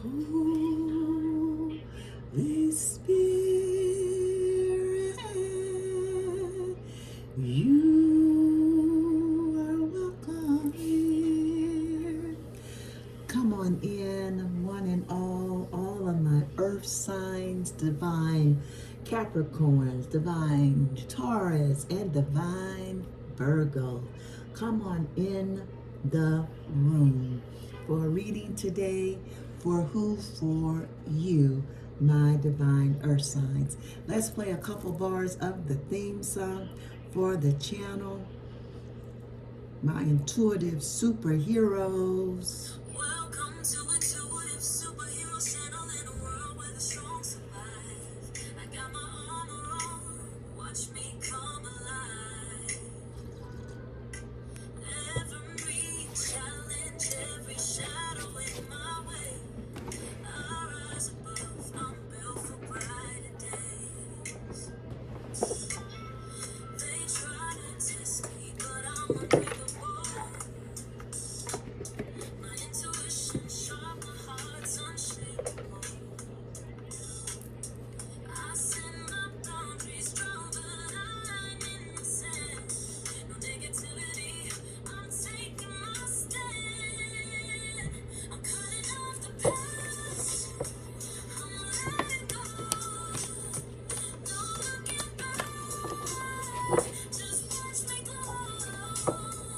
Holy Spirit, you are welcome here. Come on in, one and all of my earth signs, divine Capricorns, divine Taurus, and divine Virgo. Come on in the room for a reading today. For who? For you, my divine earth signs. Let's play a couple bars of the theme song for the channel. My intuitive superheroes. Welcome to Intuitive Superheroes Channel in a world where the strong survive. I got my armor on, watch me come alive. Every challenge, every shadow in my way. I rise above, I'm built for brighter days. They try to test me, but I'm unbreakable. My intuition sharp, my heart's unshakable. I set my boundaries strong, but I'm in the sand. No negativity, I'm taking my stand. I'm cutting off the past, I'm letting go. No looking back, just watch me glow. I'm a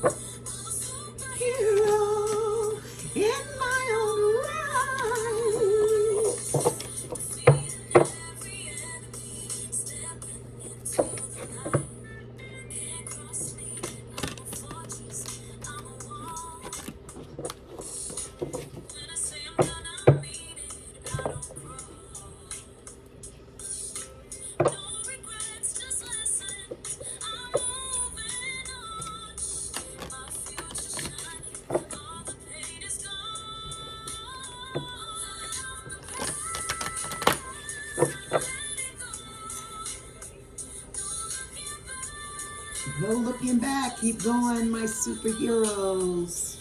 superhero. Hero in my own right. Defeating every enemy, stepping into the light. Can't cross me, I'm a fortress, I'm a wall. When I say I'm done, I mean it, I don't crawl. No regrets, just lessons, I'm moving on. My future's shining, all the pain is gone. The past, letting go. No looking back. Keep going, my superheroes.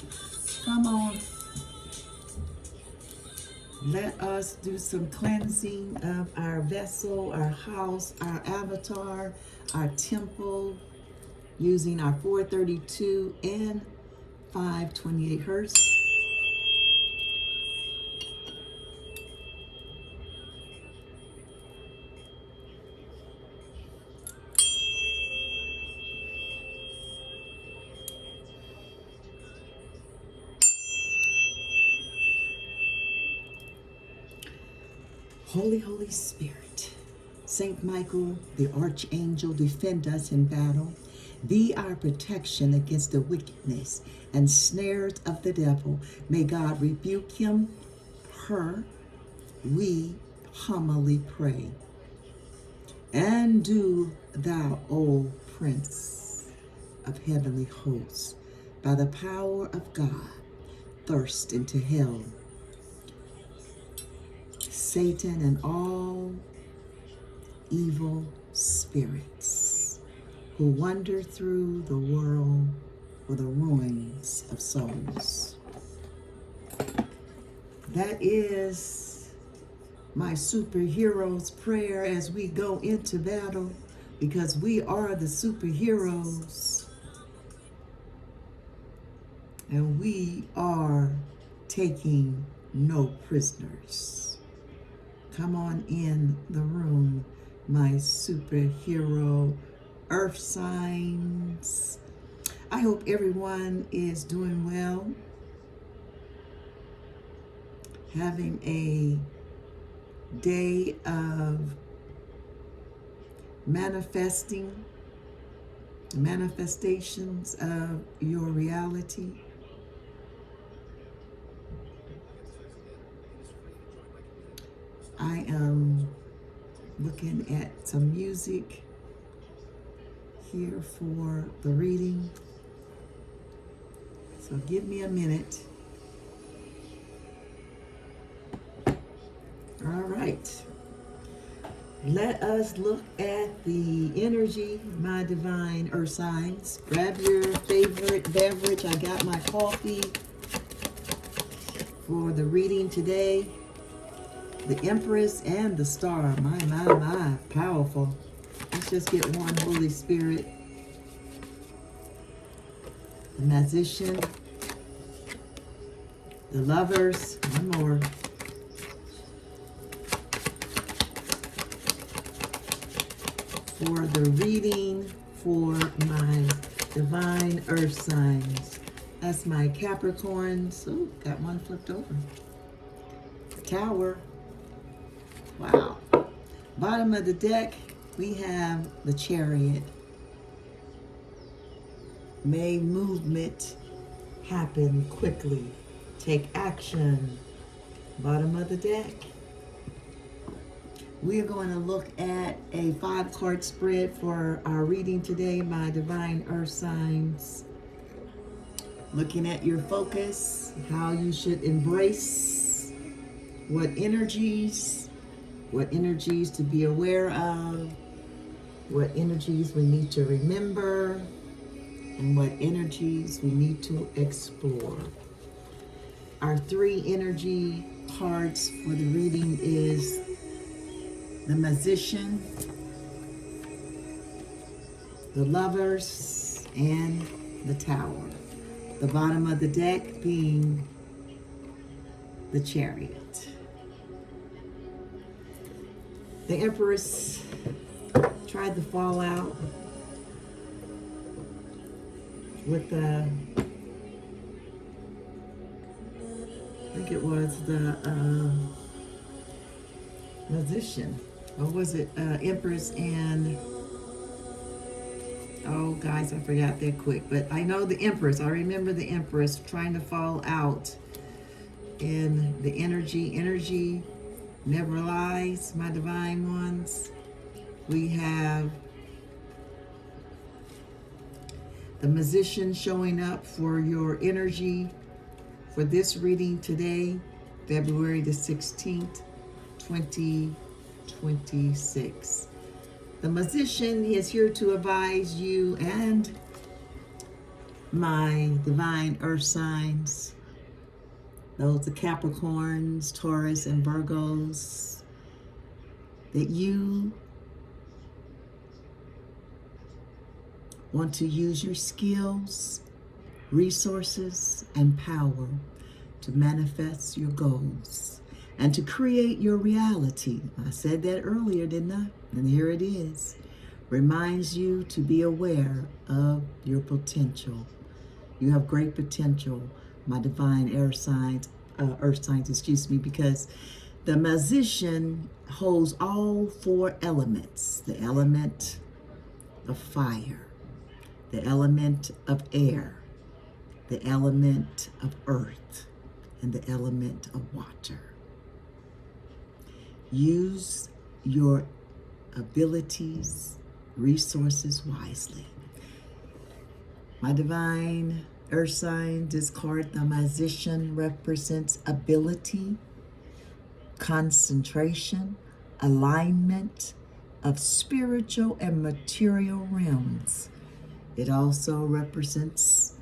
Come on. Let us do some cleansing of our vessel, our house, our avatar, our temple, using our 432 and 528 hertz. Holy, Holy Spirit, Saint Michael, the Archangel, defend us in battle. Be our protection against the wickedness and snares of the devil. May God rebuke him, her, we humbly pray. And do thou, O Prince of heavenly hosts, by the power of God, thirst into hell Satan and all evil spirits who wander through the world for the ruins of souls. That is my superhero's prayer as we go into battle, because we are the superheroes and we are taking no prisoners. Come on in the room, my superhero earth signs. I hope everyone is doing well, having a day of manifestations of your reality. I am looking at some music here for the reading, so give me a minute. All right, let us look at the energy, my divine earth signs. Grab your favorite beverage. I got my coffee for the reading today. The Empress and the Star. My. Powerful. Let's just get one. Holy Spirit. The Magician. The Lovers. One more. For the reading for my divine earth signs. That's my Capricorns. Oh, got one flipped over. Tower. Wow. Bottom of the deck, we have the Chariot. May movement happen quickly. Take action. Bottom of the deck. We are going to look at a 5-card spread for our reading today, my divine earth signs. Looking at your focus, how you should embrace what energies to be aware of, what energies we need to remember, and what energies we need to explore. Our 3 energy cards for the reading is the Magician, the Lovers, and the Tower. The bottom of the deck being the Chariot. The Empress tried to fall out with the, I think it was the Magician. Or was it Empress and, oh guys, I forgot that quick. But I know the Empress, I remember the Empress trying to fall out. And the energy never lies, my divine ones. We have the Magician showing up for your energy for this reading today, February the 16th, 2026. The Magician is here to advise you and my divine earth signs, those the Capricorns, Taurus, and Virgos, that you want to use your skills, resources, and power to manifest your goals and to create your reality. I said that earlier, didn't I? And here it is. Reminds you to be aware of your potential. You have great potential, my divine earth signs, because the Magician holds all 4 elements. The element of fire, the element of air, the element of earth, and the element of water. Use your abilities, resources wisely. My divine earth sign, this card, the Magician, represents ability, concentration, alignment of spiritual and material realms. It also represents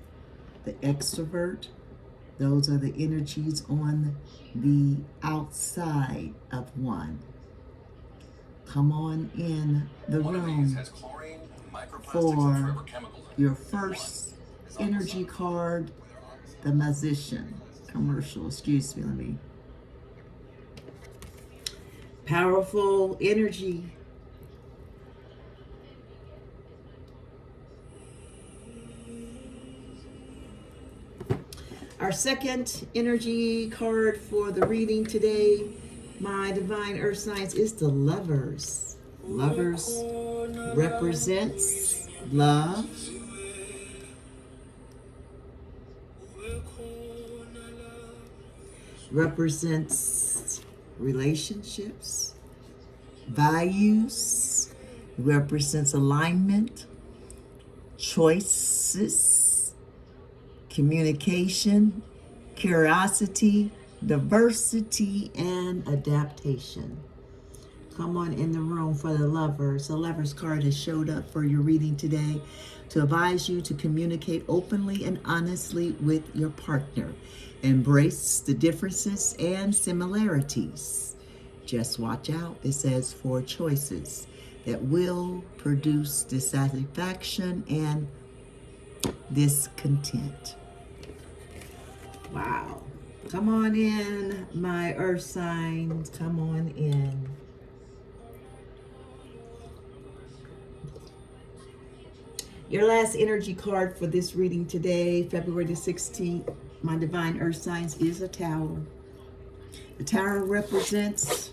the extrovert. Those are the energies on the outside of one. Come on in the room for your first energy card, the Magician. Commercial, excuse me, let me. Powerful energy. Our second energy card for the reading today, my divine earth signs, is the Lovers. Lovers represents love, represents relationships, values, represents alignment, choices, communication, curiosity, diversity, and adaptation. Come on in the room for the Lovers. The Lovers card has showed up for your reading today to advise you to communicate openly and honestly with your partner. Embrace the differences and similarities. Just watch out. It says for choices that will produce dissatisfaction and discontent. Wow. Come on in, my earth signs. Come on in. Your last energy card for this reading today, February the 16th, my divine earth signs, is a tower. The tower represents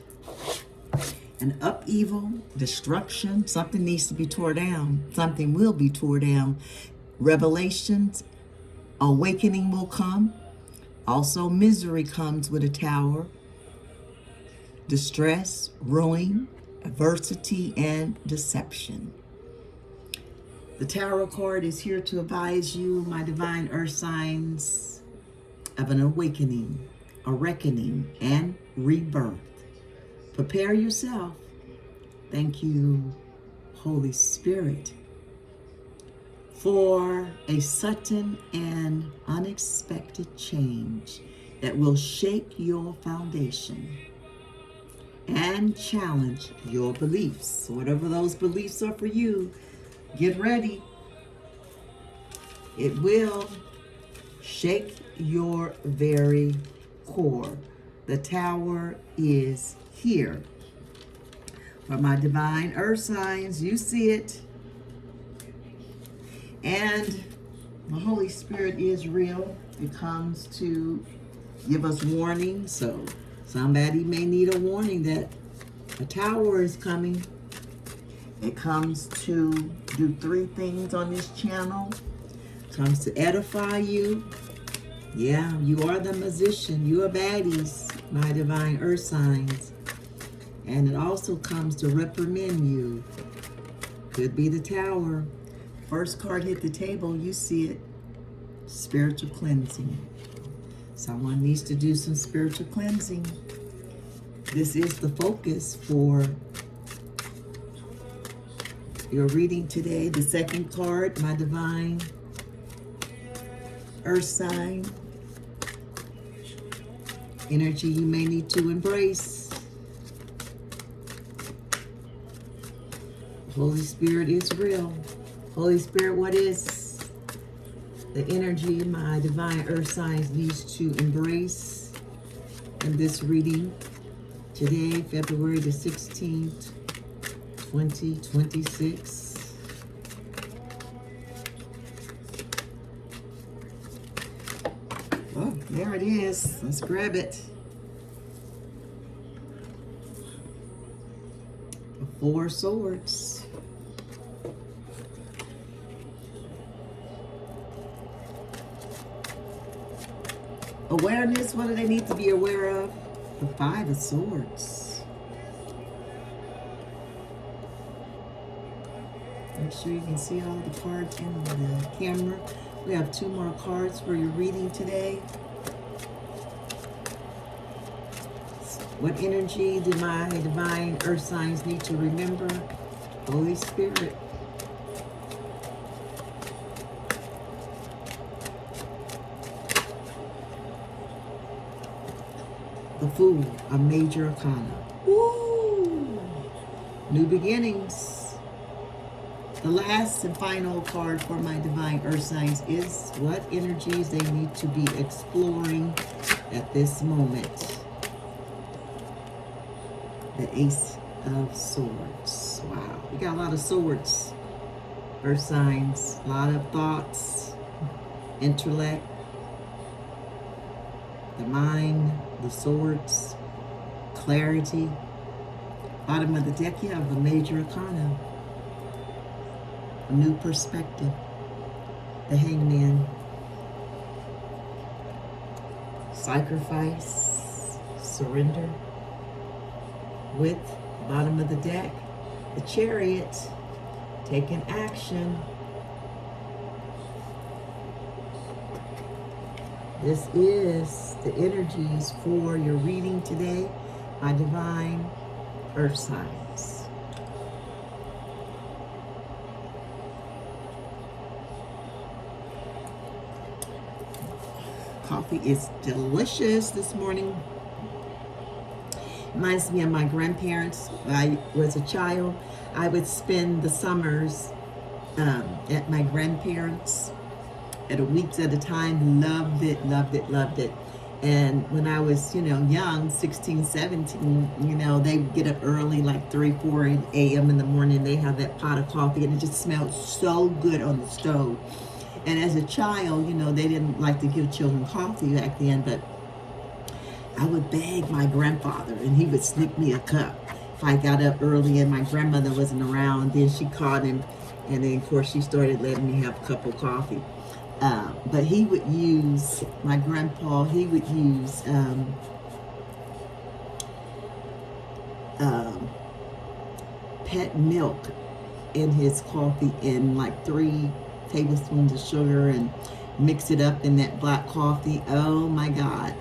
an upheaval, destruction. Something needs to be torn down. Something will be torn down. Revelations, awakening will come. Also, misery comes with a tower. Distress, ruin, adversity, and deception. The tarot card is here to advise you, my divine earth signs, of an awakening, a reckoning, and rebirth. Prepare yourself. Thank you, Holy Spirit, for a sudden and unexpected change that will shake your foundation and challenge your beliefs. Whatever those beliefs are for you, get ready. It will shake your very core. The tower is here. For my divine earth signs, you see it. And the Holy Spirit is real. It comes to give us warning. So somebody may need a warning that a tower is coming. It comes to do 3 things on this channel. It comes to edify you. Yeah, you are the musician. You are baddies, my divine earth signs. And it also comes to reprimand you. Could be the tower. First card hit the table, you see it. Spiritual cleansing. Someone needs to do some spiritual cleansing. This is the focus for your reading today. The second card, my divine earth sign. Energy you may need to embrace. Holy Spirit is real. Holy Spirit, what is the energy my divine earth signs needs to embrace in this reading today, February the 16th, 2026? Oh, there it is. Let's grab it. The 4 swords. Awareness, what do they need to be aware of? The 5 of swords. Make sure you can see all the cards in the camera. We have 2 more cards for your reading today. What energy do my divine earth signs need to remember? Holy Spirit. The Fool, a major arcana. Woo! New beginnings. The last and final card for my divine earth signs is what energies they need to be exploring at this moment. The Ace of Swords. Wow, we got a lot of swords. Earth signs, a lot of thoughts, intellect, the mind, the swords, clarity. Bottom of the deck, you have the major arcana. A new perspective. The Hangman. Sacrifice. Surrender. With bottom of the deck, the Chariot. Taking action. This is the energies for your reading today, my divine earth signs. Coffee is delicious this morning. Reminds me of my grandparents. I was a child. I would spend the summers at my grandparents at a weeks at a time. Loved it, loved it, loved it. And when I was, young, 16, 17, they would get up early, like 3, 4 a.m. in the morning. They have that pot of coffee, and it just smelled so good on the stove. And as a child, they didn't like to give children coffee back then, but I would beg my grandfather, and he would sneak me a cup if I got up early and my grandmother wasn't around. Then she caught him, and then, of course, she started letting me have a cup of coffee. But he would use, my grandpa, he would use pet milk in his coffee, in like 3 tablespoons of sugar, and mix it up in that black coffee. Oh my God.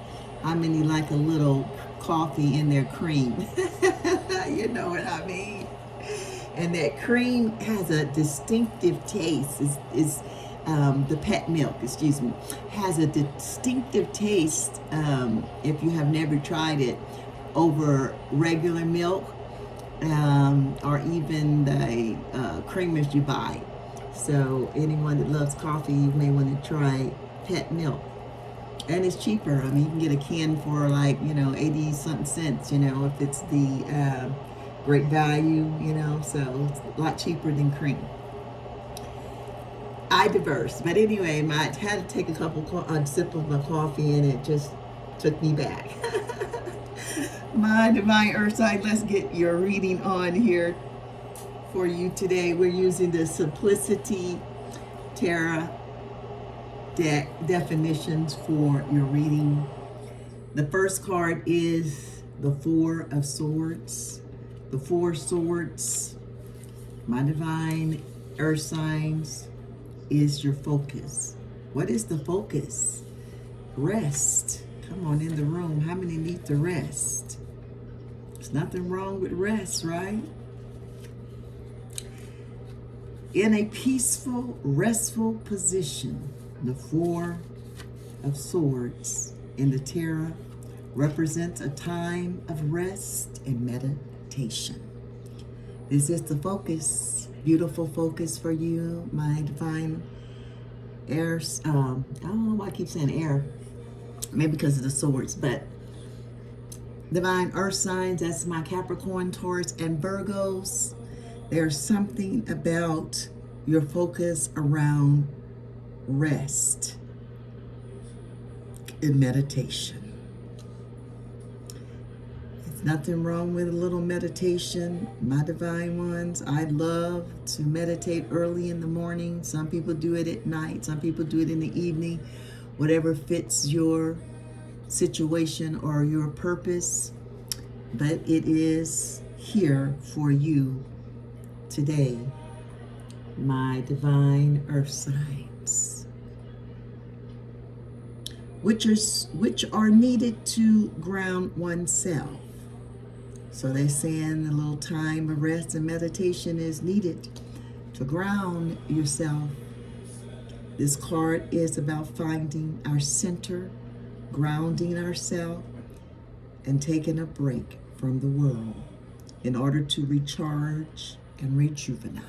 How many like a little coffee in their cream? You know what I mean? And that cream has a distinctive taste. Is the pet milk, excuse me, has a distinctive taste, if you have never tried it, over regular milk, or even the creamers you buy. So anyone that loves coffee, you may want to try pet milk. And it's cheaper. I mean, you can get a can for like, 80 something cents, if it's the great value, so it's a lot cheaper than cream. I diverse. But anyway, I had to take a sip of my coffee, and it just took me back. My divine earth side, let's get your reading on here for you today. We're using the Simplicity Tarot deck definitions for your reading. The first card is the 4 of Swords. The 4 swords, my divine earth signs, is your focus. What is the focus? Rest. Come on in the room. How many need to rest? There's nothing wrong with rest, right? In a peaceful, restful position, the 4 of Swords in the tarot represents a time of rest and meditation. This is the focus, beautiful focus for you, my divine air. I don't know why I keep saying air, maybe because of the swords, but divine earth signs, that's my Capricorn, Taurus, and Virgos. There's something about your focus around rest and meditation. There's nothing wrong with a little meditation, my divine ones. I love to meditate early in the morning. Some people do it at night. Some people do it in the evening. Whatever fits your situation or your purpose. But it is here for you today, my divine earth signs, which are needed to ground oneself. So they're saying a little time of rest and meditation is needed to ground yourself. This card is about finding our center, grounding ourselves, and taking a break from the world in order to recharge and rejuvenate.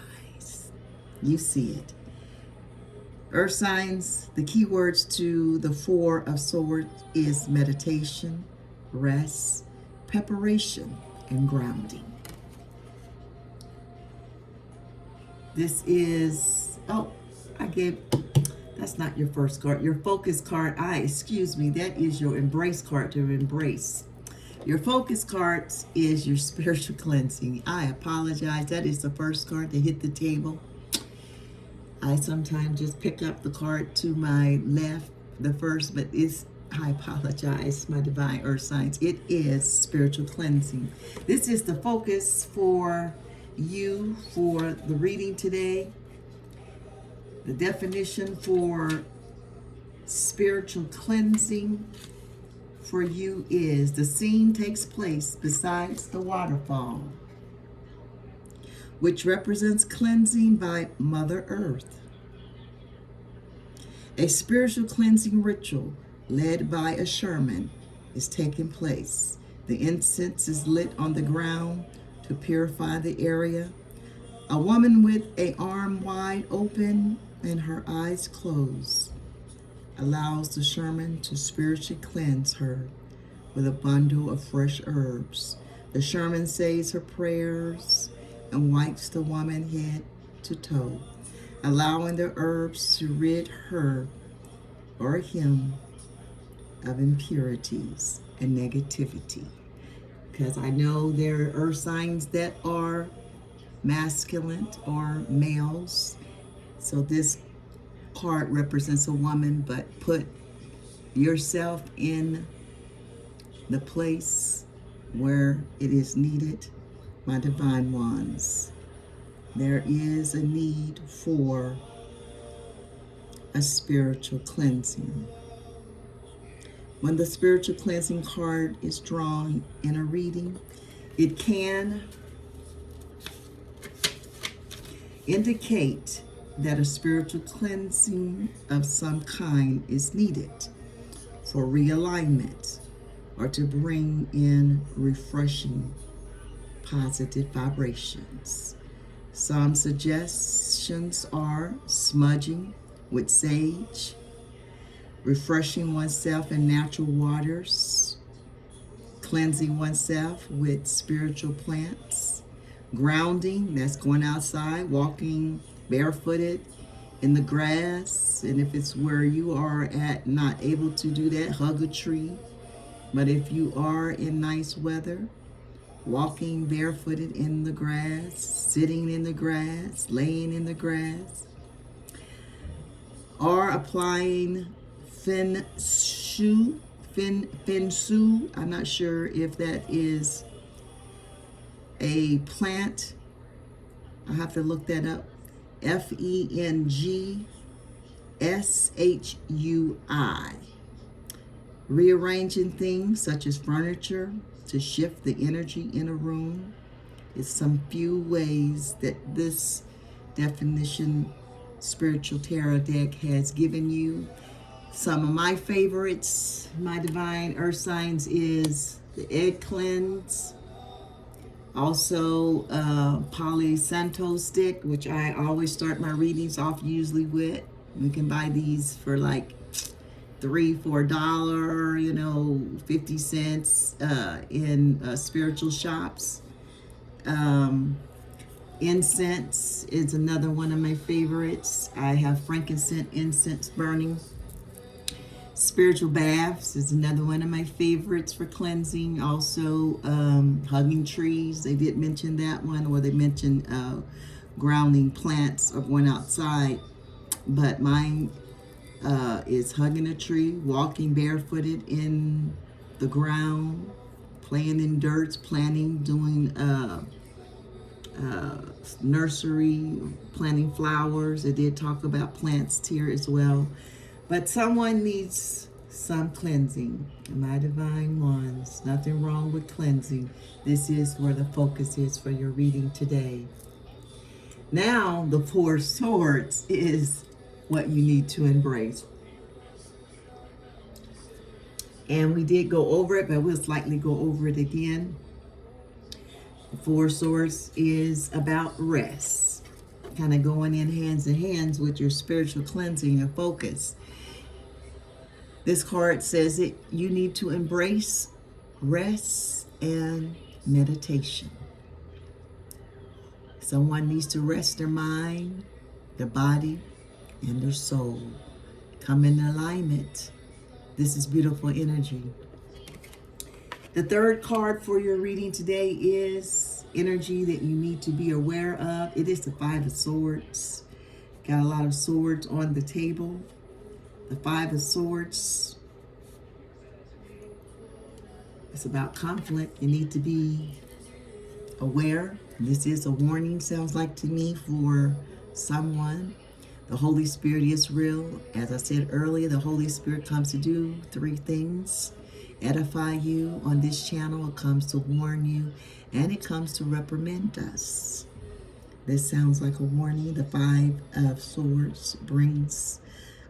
You see it. Earth signs, the key words to the 4 of Swords is meditation, rest, preparation, and grounding. This is, that's not your first card. Your focus card, excuse me, that is your embrace card, to embrace. Your focus cards is your spiritual cleansing. I apologize. That is the first card to hit the table. I sometimes just pick up the card to my left, the first, but I apologize, my divine earth signs. It is spiritual cleansing. This is the focus for you for the reading today. The definition for spiritual cleansing for you is: the scene takes place besides the waterfall, which represents cleansing by Mother Earth. A spiritual cleansing ritual led by a shaman is taking place The incense is lit on the ground to purify the area. A woman with an arm wide open and her eyes closed allows the shaman to spiritually cleanse her with a bundle of fresh herbs. The shaman says her prayers and wipes the woman head to toe, allowing the herbs to rid her or him of impurities and negativity. Because I know there are earth signs that are masculine or males. So this card represents a woman, but put yourself in the place where it is needed, my divine ones. There is a need for a spiritual cleansing. When the spiritual cleansing card is drawn in a reading, it can indicate that a spiritual cleansing of some kind is needed for realignment or to bring in refreshing positive vibrations. Some suggestions are smudging with sage, refreshing oneself in natural waters, cleansing oneself with spiritual plants, grounding, that's going outside, walking barefooted in the grass. And if it's where you are at not able to do that, hug a tree. But if you are in nice weather, walking barefooted in the grass, sitting in the grass, laying in the grass, or applying Feng Shui, I'm not sure if that is a plant. I'll have to look that up. FENGSHUI. Rearranging things such as furniture to shift the energy in a room is some few ways that this definition spiritual tarot deck has given you. Some of my favorites, my divine earth signs, is the egg cleanse. Also, Palo Santo stick, which I always start my readings off usually with. You can buy these for like $3-4, 50 cents in spiritual shops. Incense is another one of my favorites. I have frankincense incense burning. Spiritual baths is another one of my favorites for cleansing. Also, hugging trees. They did mention that one, or they mentioned grounding plants or going outside. But mine is hugging a tree, walking barefooted in the ground, playing in dirt, planting, doing nursery, planting flowers. They did talk about plants here as well. But someone needs some cleansing. My divine ones, nothing wrong with cleansing. This is where the focus is for your reading today. Now, the Four of Swords is what you need to embrace. And we did go over it, but we'll slightly go over it again. The Four of Swords is about rest, kind of going in hands with your spiritual cleansing and focus. This card says that you need to embrace rest and meditation. Someone needs to rest their mind, their body, and their soul. Come in alignment. This is beautiful energy. The third card for your reading today is energy that you need to be aware of. It is the Five of Swords. Got a lot of swords on the table. The Five of Swords. It's about conflict. You need to be aware. This is a warning, sounds like to me, for someone. The Holy Spirit is real. As I said earlier, the Holy Spirit comes to do three things. Edify you on this channel. It comes to warn you, and it comes to reprimand us. This sounds like a warning. The Five of Swords brings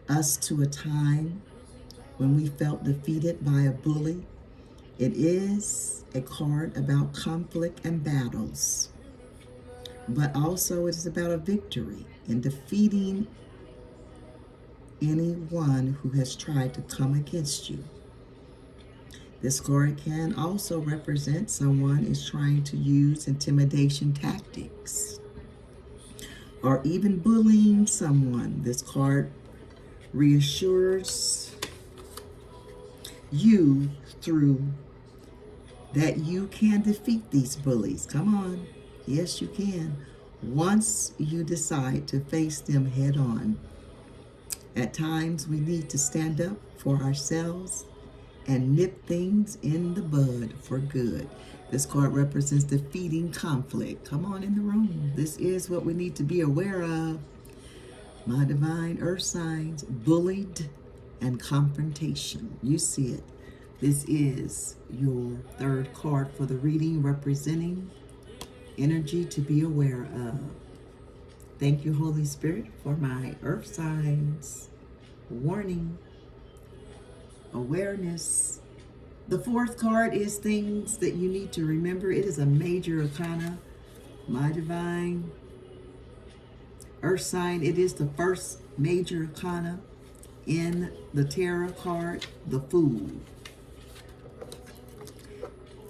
us to a time when we felt defeated by a bully. It is a card about conflict and battles, but also it is about a victory in defeating anyone who has tried to come against you. This card can also represent someone is trying to use intimidation tactics or even bullying someone. This card reassures you through that you can defeat these bullies. Come on. Yes, you can. Once you decide to face them head on. At times, we need to stand up for ourselves and nip things in the bud for good. This card represents defeating conflict. Come on in the room. This is what we need to be aware of. My divine earth signs, bullied and confrontation. You see it. This is your third card for the reading, representing energy to be aware of. Thank you, Holy Spirit, for my earth signs. Warning, awareness. The fourth card is things that you need to remember. It is a major arcana. My divine earth sign, it is the first major arcana in the tarot card, the Fool.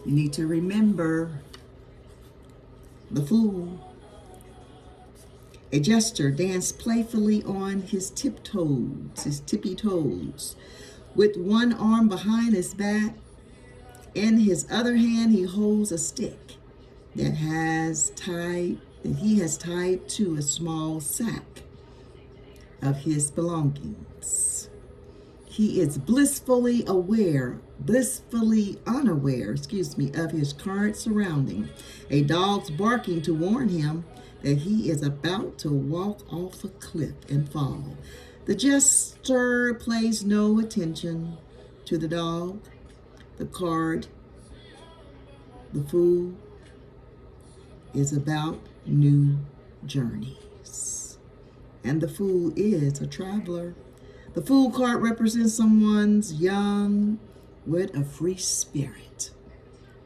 You need to remember the Fool. A jester danced playfully on his tiptoes, his tippy toes, with one arm behind his back. In his other hand, he holds a stick that he has tied to a small sack of his belongings. He is blissfully unaware, of his current surrounding. A dog's barking to warn him that he is about to walk off a cliff and fall. The jester pays no attention to the dog. The card, the Fool, is about new journeys. And the Fool is a traveler. The Fool card represents someone's young with a free spirit.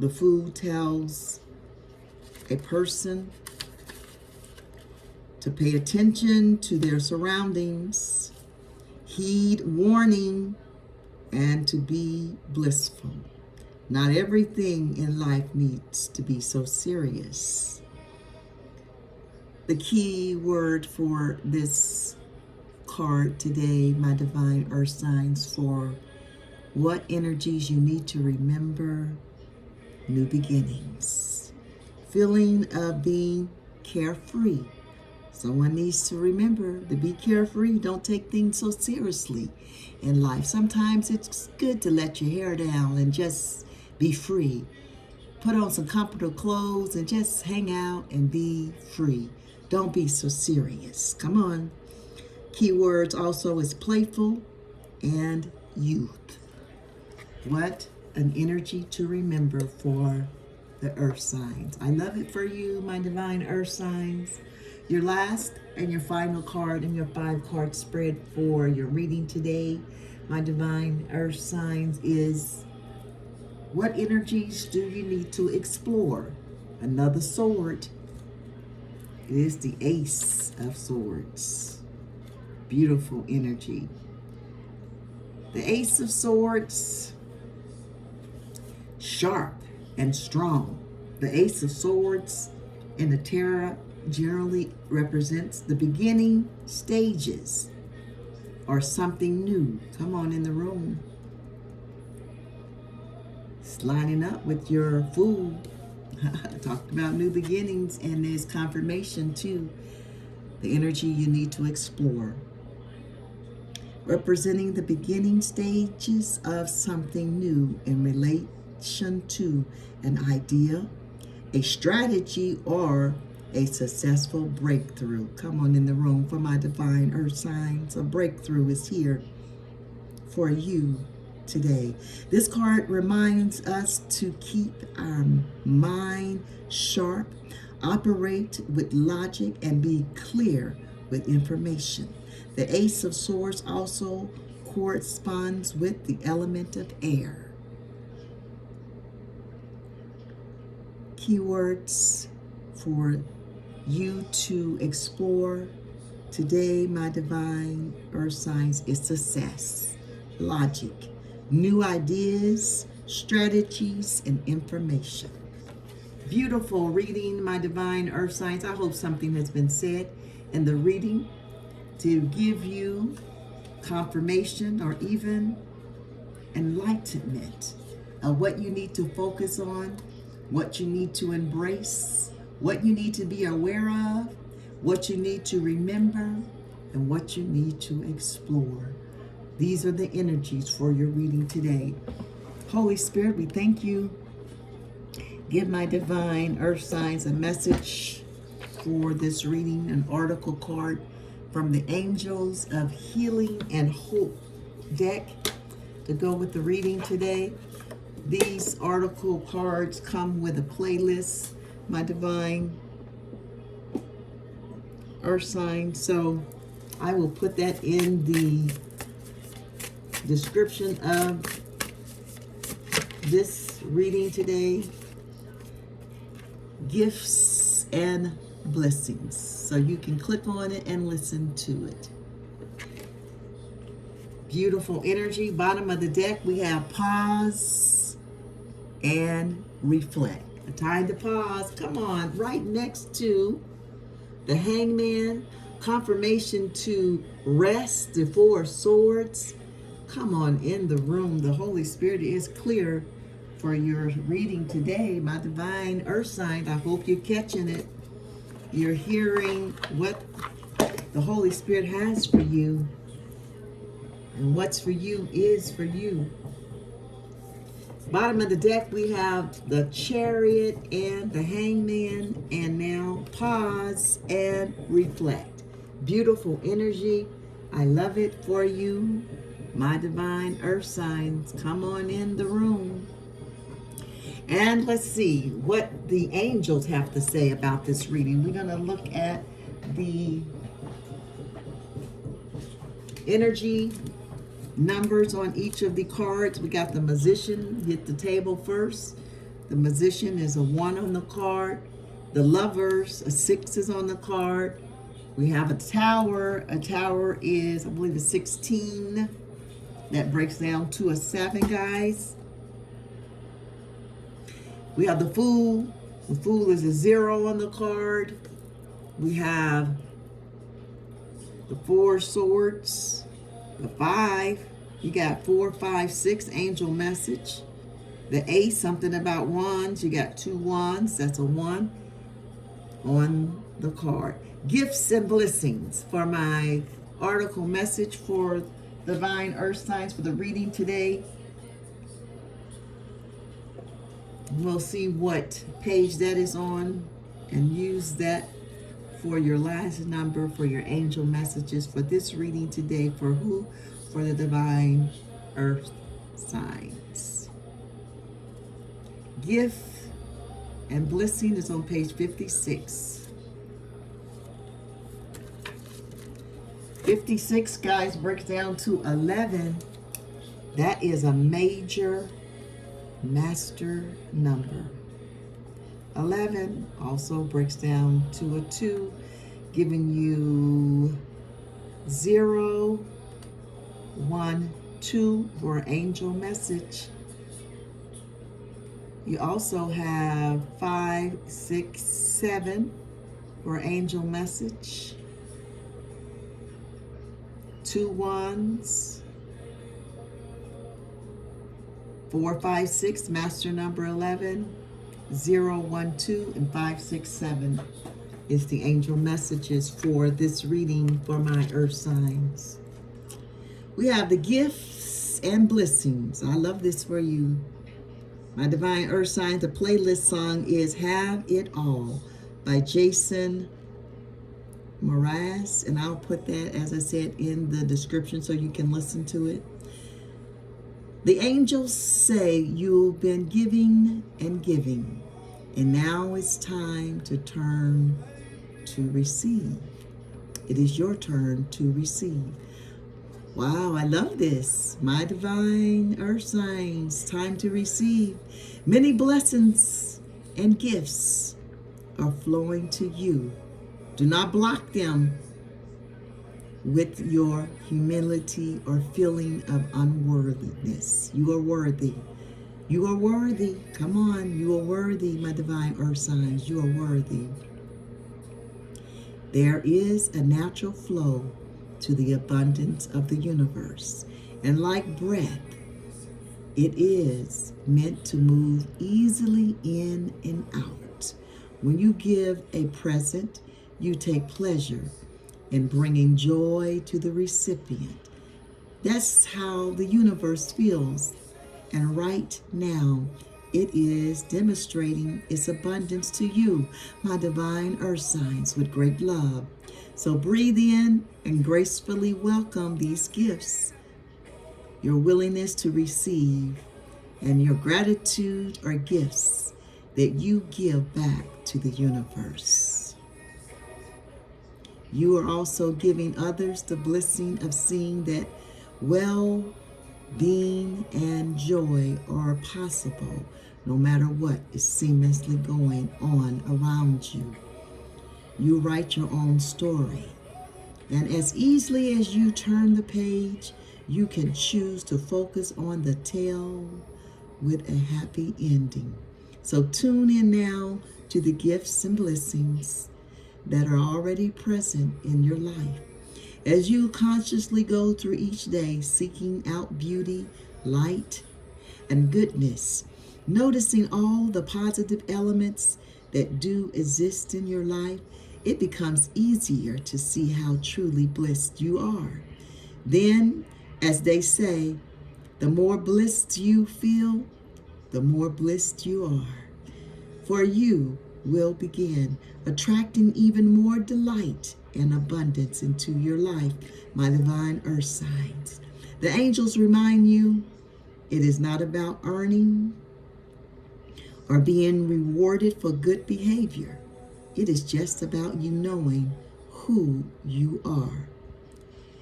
The Fool tells a person to pay attention to their surroundings, heed warning, and to be blissful. Not everything in life needs to be so serious. The key word for this card today, my divine earth signs, for what energies you need to remember: new beginnings, feeling of being carefree. Someone needs to remember to be carefree. Don't take things so seriously in life. Sometimes it's good to let your hair down and just be free. Put on some comfortable clothes and just hang out and be free. Don't be so serious. Come on. Keywords also is playful and youth. What an energy to remember for the earth signs. I love it for you, my divine earth signs. Your last and your final card in your 5-card spread for your reading today, my divine earth signs, is what energies do you need to explore? Another sword. It is the Ace of Swords. Beautiful energy. The Ace of Swords, sharp and strong. The Ace of Swords in the tarot generally represents the beginning stages or something new. Come on in the room. It's lining up with your Fool. Talked about new beginnings, and there's confirmation too. The energy you need to explore. Representing the beginning stages of something new in relation to an idea, a strategy, or a successful breakthrough. Come on in the room for my divine earth signs. A breakthrough is here for you today. This card reminds us to keep our mind sharp, operate with logic, and be clear with information. The Ace of Swords also corresponds with the element of air. keywords for you to explore today, my divine earth signs, is success, logic, new ideas, strategies, and information. Beautiful reading, my divine earth signs. I hope something has been said in the reading to give you confirmation or even enlightenment of what you need to focus on, what you need to embrace, what you need to be aware of, what you need to remember, and what you need to explore. These are the energies for your reading today. Holy Spirit, we thank you. Give my divine earth signs a message for this reading, an oracle card from the Angels of Healing and Hope deck to go with the reading today. These oracle cards come with a playlist, my divine earth sign, so I will put that in the description of this reading today. Gifts and blessings, so you can click on it and listen to it. Beautiful energy. Bottom of the deck, we have pause and reflect. A time to pause. Come on, right next to the Hangman. Confirmation to rest, the Four of Swords. Come on in the room. The Holy Spirit is clear for your reading today, my divine earth signs. I hope you're catching it. You're hearing what the Holy Spirit has for you. And what's for you is for you. Bottom of the deck, we have the Chariot and the Hangman. And now pause and reflect. Beautiful energy. I love it for you, my divine earth signs. Come on in the room. And let's see what the angels have to say about this reading. We're going to look at the energy numbers on each of the cards. We got the Magician, hit the table first. The Magician is a 1 on the card. The Lovers, a 6 is on the card. We have a Tower. A Tower is, I believe, a 16. That breaks down to a 7, guys. We have the Fool. The Fool is a 0 on the card. We have the 4 Swords, the 5. You got 4, 5, 6, angel message. The Ace, something about wands. You got 2 wands. That's a 1 on the card. Gifts and blessings for my article message for divine earth signs for the reading today. We'll see what page that is on and use that for your last number for your angel messages for this reading today. For who? For the divine earth signs. Gift and blessing is on page 56. 56, guys, breaks down to 11. That is a major master number. 11 also breaks down to a 2, giving you 0, 1, 2 for angel message. You also have 5, 6, 7 for angel message. 2 ones. 4, 5, 6, master number 11, 0, 1, 2, and 5, 6, 7 is the angel messages for this reading for my earth signs. We have the gifts and blessings. I love this for you. My divine earth signs, the playlist song is Have It All by Jason Mraz, and I'll put that, as I said, in the description so you can listen to it. The angels say you've been giving and giving, and now it's time to turn to receive. It is your turn to receive. Wow, I love this. My divine earth signs, time to receive. Many blessings and gifts are flowing to you. Do not block them with your humility or feeling of unworthiness. You are worthy. You are worthy. Come on. You are worthy, my divine earth signs. You are worthy. There is a natural flow to the abundance of the universe. And like breath, it is meant to move easily in and out. When you give a present, you take pleasure in bringing joy to the recipient. That's how the universe feels. And right now, it is demonstrating its abundance to you, my divine earth signs, with great love. So breathe in and gracefully welcome these gifts, your willingness to receive, and your gratitude are gifts that you give back to the universe. You are also giving others the blessing of seeing that well-being and joy are possible no matter what is seamlessly going on around you. You write your own story, and as easily as you turn the page, you can choose to focus on the tale with a happy ending. So tune in now to the gifts and blessings that are already present in your life. As you consciously go through each day, seeking out beauty, light, and goodness, noticing all the positive elements that do exist in your life, it becomes easier to see how truly blessed you are. Then, as they say, the more blessed you feel, the more blessed you are. For you will begin attracting even more delight and abundance into your life, my divine earth signs. The angels remind you it is not about earning or being rewarded for good behavior. It is just about you knowing who you are,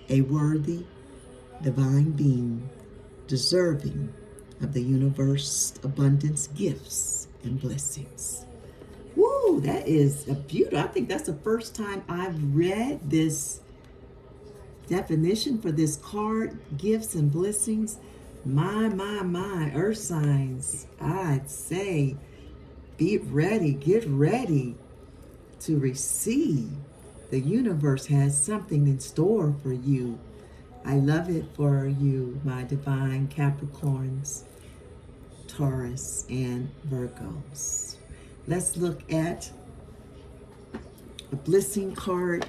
a worthy divine being, deserving of the universe's abundance, gifts, and blessings. Woo, that is a beautiful. I think that's the first time I've read this definition for this card, gifts and blessings. My, earth signs. I'd say be ready, get ready to receive. The universe has something in store for you. I love it for you, my divine Capricorns, Taurus, and Virgos. Let's look at a blessing card.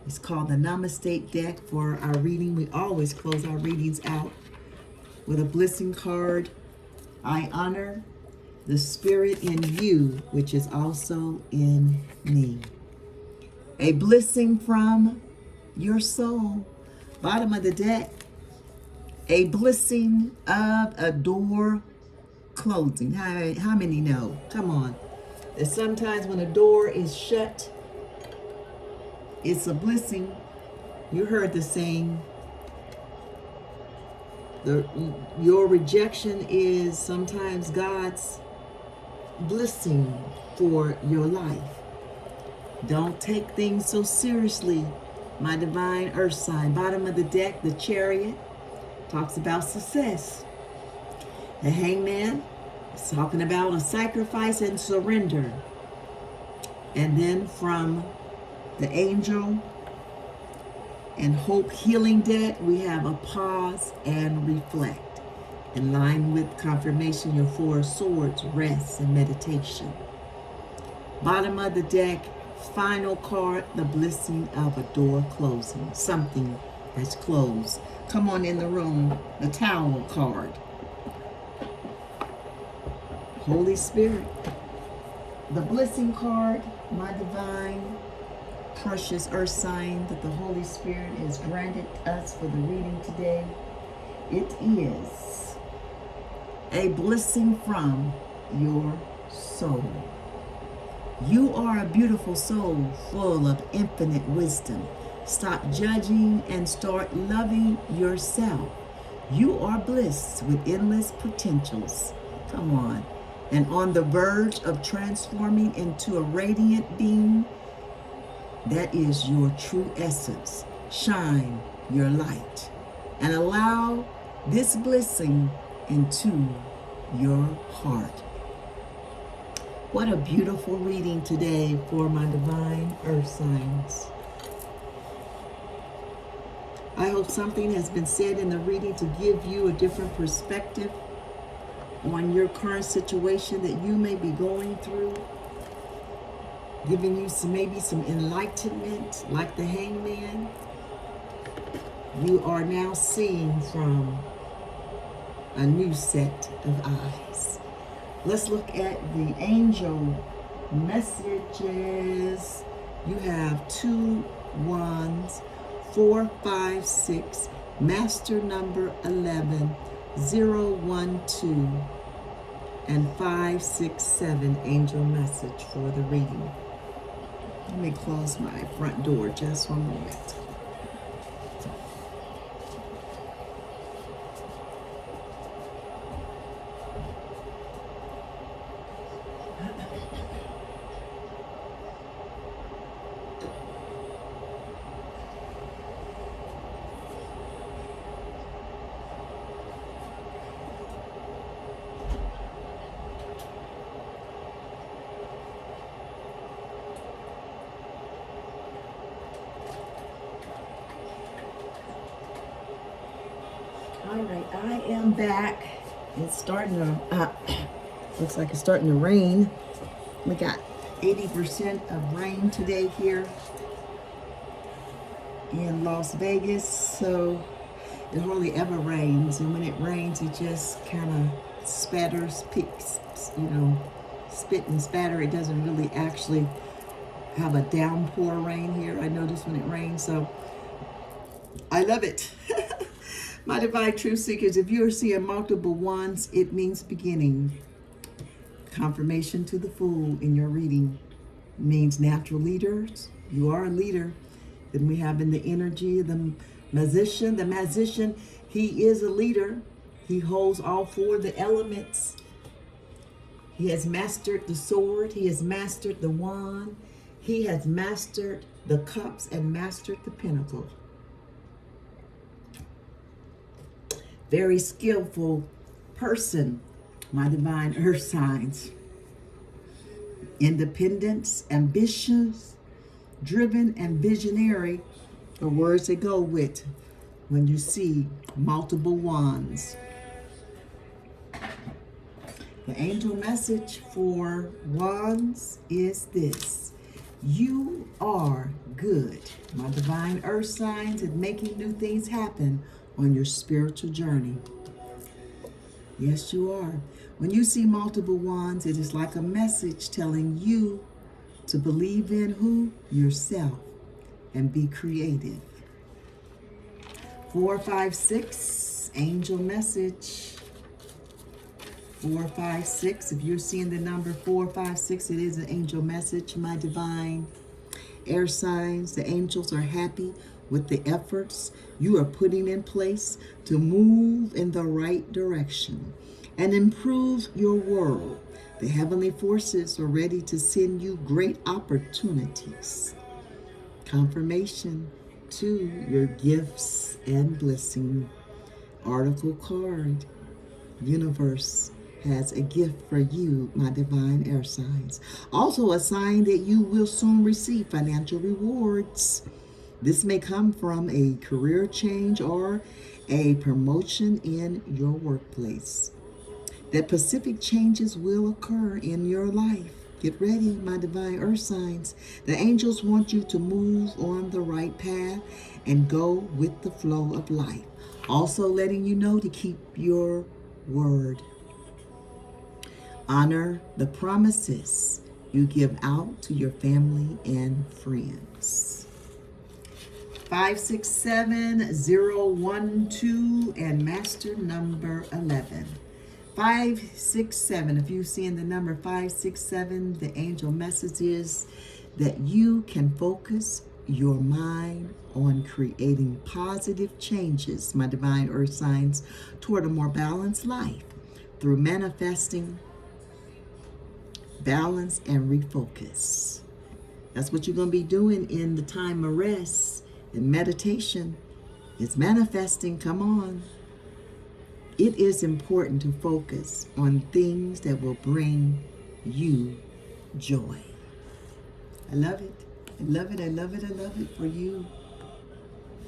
It's called the Namaste deck for our reading. We always close our readings out with a blessing card. I honor the spirit in you, which is also in me. A blessing from your soul. Bottom of the deck, a blessing of a door closing. How many know? Come on. That sometimes when a door is shut, it's a blessing. You heard the saying, your rejection is sometimes God's blessing for your life. Don't take things so seriously, my divine earth sign. Bottom of the deck, the Chariot talks about success. The Hangman is talking about a sacrifice and surrender. And then from the Angel and Hope Healing deck, we have a pause and reflect. In line with confirmation, your Four of Swords, rest and meditation. Bottom of the deck, final card, the blessing of a door closing. Something that's closed. Come on in the room, the Tower card. Holy Spirit. The blessing card, my divine, precious earth sign that the Holy Spirit has granted us for the reading today. It is a blessing from your soul. You are a beautiful soul full of infinite wisdom. Stop judging and start loving yourself. You are blessed with endless potentials. Come on. and on the verge of transforming into a radiant being, that is your true essence. Shine your light and allow this blessing into your heart. What a beautiful reading today for my divine earth signs. I hope something has been said in the reading to give you a different perspective on your current situation that you may be going through, giving you maybe some enlightenment, like the hangman. You are now seeing from a new set of eyes. Let's look at the angel messages. You have 2 wands, 4, 5, 6, master number 11, 0, 1, 2, and 5, 6, 7 angel message for the reading. Let me close my front door just one moment. All right, I am back. It's starting to, looks like it's starting to rain. We got 80% of rain today here in Las Vegas. So it hardly ever rains. And when it rains, it just kind of spatters, picks, spit and spatter. It doesn't really actually have a downpour rain here. I notice when it rains. So I love it. My divine truth seekers, if you are seeing multiple ones, it means beginning. Confirmation to the fool in your reading means natural leaders. You are a leader. Then we have in the energy the magician. The magician, he is a leader. He holds all 4 of the elements. He has mastered the sword. He has mastered the wand. He has mastered the cups and mastered the pentacle. Very skillful person, my divine earth signs. Independence, ambitious, driven, and visionary are words that go with when you see multiple wands. The angel message for wands is this: you are good. My divine earth signs is making new things happen on your spiritual journey. Yes, you are. When you see multiple wands, it is like a message telling you to believe in who? Yourself, and be creative. 4, 5, 6, angel message. 4, 5, 6. If you're seeing the number 4, 5, 6, it is an angel message, my divine air signs. The angels are happy with the efforts you are putting in place to move in the right direction and improve your world. The heavenly forces are ready to send you great opportunities. Confirmation to your gifts and blessing. Oracle card. Universe has a gift for you, my divine air signs. Also a sign that you will soon receive financial rewards. This may come from a career change or a promotion in your workplace. That specific changes will occur in your life. Get ready, my divine earth signs. The angels want you to move on the right path and go with the flow of life. Also letting you know to keep your word. Honor the promises you give out to your family and friends. 5, 6, 7, 0, 1, 2, and master number 11. 5, 6, 7. If you're seeing the number 5, 6, 7, the angel message is that you can focus your mind on creating positive changes, my divine earth signs, toward a more balanced life through manifesting balance, and refocus. That's what you're going to be doing in the time of rest and meditation. It's manifesting. Come on. It is important to focus on things that will bring you joy. I love it. I love it. I love it. I love it for you,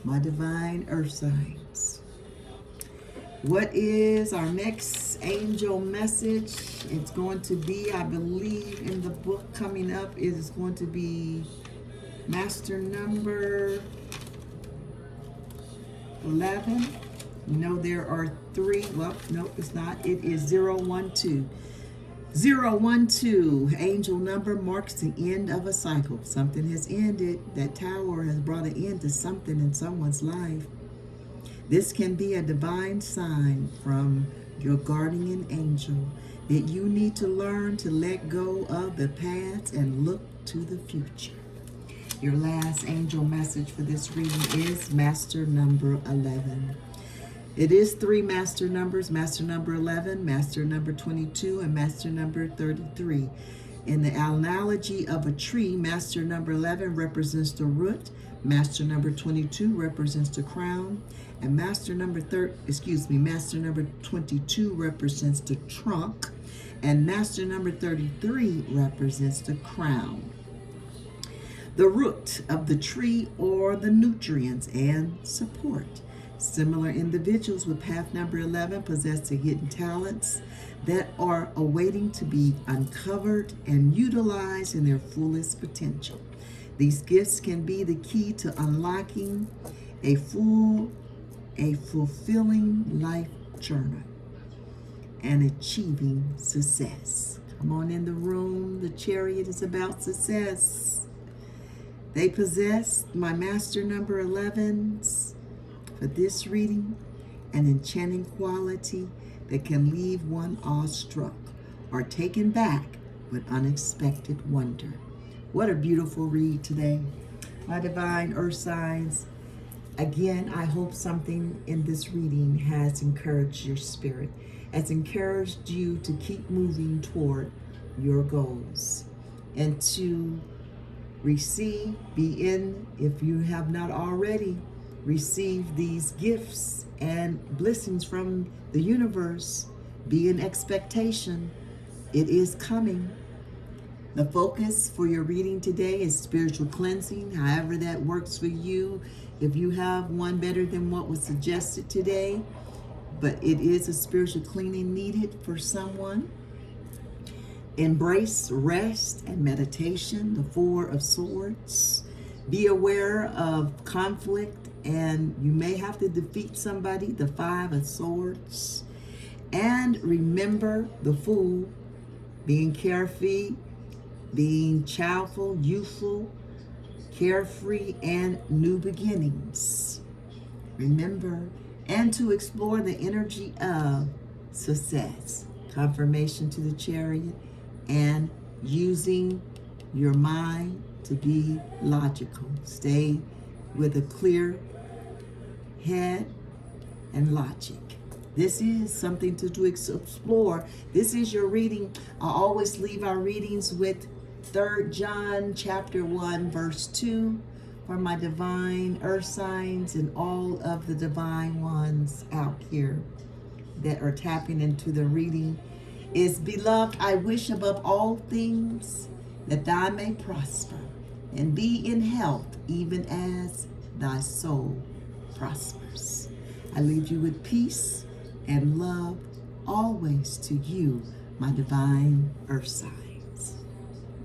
my divine earth signs. What is our next angel message? It's going to be, I believe, in the book coming up, it is going to be master number 11. No, there are 3. Well, no, it's not. It is 012. 012, angel number, marks the end of a cycle. Something has ended. That tower has brought an end to something in someone's life. This can be a divine sign from your guardian angel that you need to learn to let go of the past and look to the future. Your last angel message for this reading is master number 11. It is 3 master numbers, master number 11, master number 22, and master number 33. In the analogy of a tree, master number 11 represents the root, master number 22 represents the crown, and master number 22 represents the trunk, and master number 33 represents the crown. The root of the tree or the nutrients and support. Similar individuals with path number 11 possess the hidden talents that are awaiting to be uncovered and utilized in their fullest potential. These gifts can be the key to unlocking a fulfilling life journey and achieving success. Come on in the room. The chariot is about success. They possess my master number 11s. For this reading, an enchanting quality that can leave one awestruck or taken back with unexpected wonder. What a beautiful read today. My divine earth signs, again, I hope something in this reading has encouraged your spirit, has encouraged you to keep moving toward your goals and to receive, if you have not already, receive these gifts and blessings from the universe. Be in expectation. It is coming. The focus for your reading today is spiritual cleansing, however that works for you. If you have one better than what was suggested today, but it is a spiritual cleaning needed for someone. Embrace rest and meditation, the 4 of Swords. Be aware of conflict, and you may have to defeat somebody, the 5 of Swords. And remember the Fool, being carefree, being childful, youthful, carefree, and new beginnings. Remember, and to explore the energy of success. Confirmation to the chariot, and using your mind to be logical. Stay with a clear head and logic. This is something to explore. This is your reading. I always leave our readings with 3 John chapter 1 verse 2 for my divine earth signs and all of the divine ones out here that are tapping into the reading. Is, beloved, I wish above all things that thou may prosper and be in health, even as thy soul prospers. I leave you with peace and love always to you, my divine earth sign.